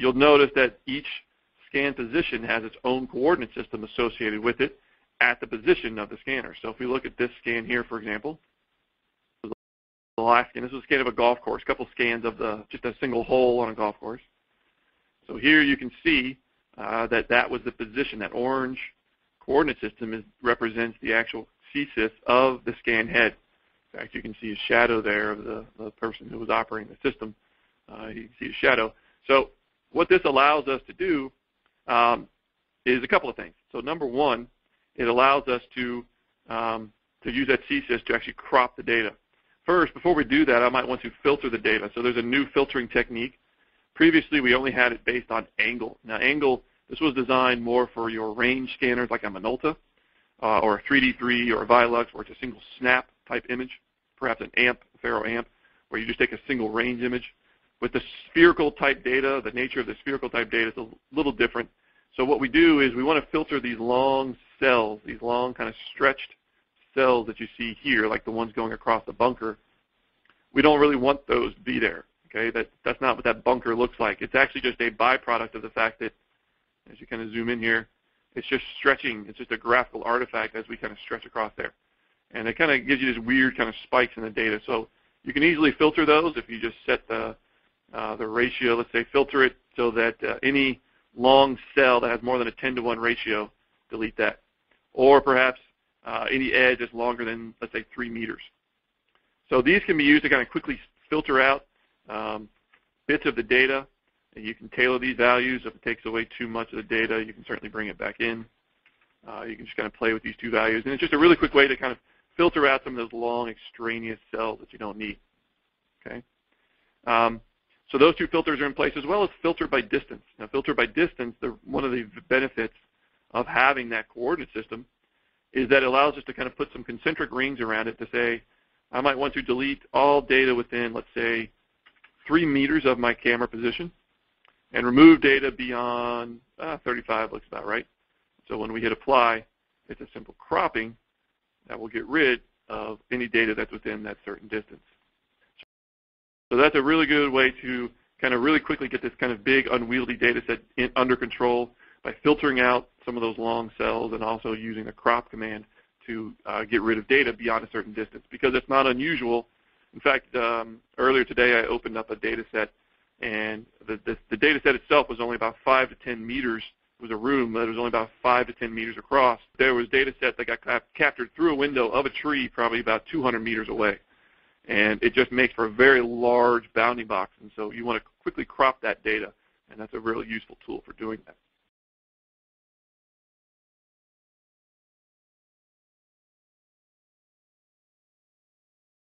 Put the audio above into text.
you'll notice that each scan position has its own coordinate system associated with it at the position of the scanner. So if we look at this scan here, for example, the last scan, this was a scan of a golf course, a couple scans of just a single hole on a golf course. So here you can see that was the position. That orange coordinate system represents the actual CSIS of the scan head. In fact, you can see a shadow there of the person who was operating the system. You can see the shadow. So what this allows us to do is a couple of things. So number one, it allows us to use that CSIS to actually crop the data. First, before we do that, I might want to filter the data. So there's a new filtering technique. Previously, we only had it based on angle. Now, angle, this was designed more for your range scanners like a Minolta or a 3D3 or a Vilux, where it's a single snap type image, perhaps an amp, a Faro amp, where you just take a single range image. With the spherical type data, the nature of the spherical type data is a little different. So what we do is we want to filter these long cells, these long kind of stretched cells that you see here, like the ones going across the bunker. We don't really want those to be there. Okay, that's not what that bunker looks like. It's actually just a byproduct of the fact that, as you kind of zoom in here, it's just stretching. It's just a graphical artifact as we kind of stretch across there. And it kind of gives you this weird kind of spikes in the data. So you can easily filter those if you just set the ratio. Let's say filter it so that any long cell that has more than a 10-to-1 ratio, delete that. Or perhaps any edge that's longer than, let's say, 3 meters. So these can be used to kind of quickly filter out bits of the data. And you can tailor these values. If it takes away too much of the data, you can certainly bring it back in. You can just kind of play with these two values. And it's just a really quick way to kind of filter out some of those long extraneous cells that you don't need. Okay. So those two filters are in place, as well as filter by distance. Now, filter by distance, one of the benefits of having that coordinate system is that it allows us to kind of put some concentric rings around it to say, I might want to delete all data within, let's say, 3 meters of my camera position and remove data beyond 35 looks about right. So when we hit apply, it's a simple cropping that will get rid of any data that's within that certain distance. So that's a really good way to kind of really quickly get this kind of big unwieldy data set under control by filtering out some of those long cells and also using the crop command to get rid of data beyond a certain distance, because it's not unusual. In fact, earlier today I opened up a data set, and the data set itself was only about 5 to 10 meters. It was a room that was only about 5 to 10 meters across. There was data set that got captured through a window of a tree probably about 200 meters away. And it just makes for a very large bounding box. And so you want to quickly crop that data, and that's a really useful tool for doing that.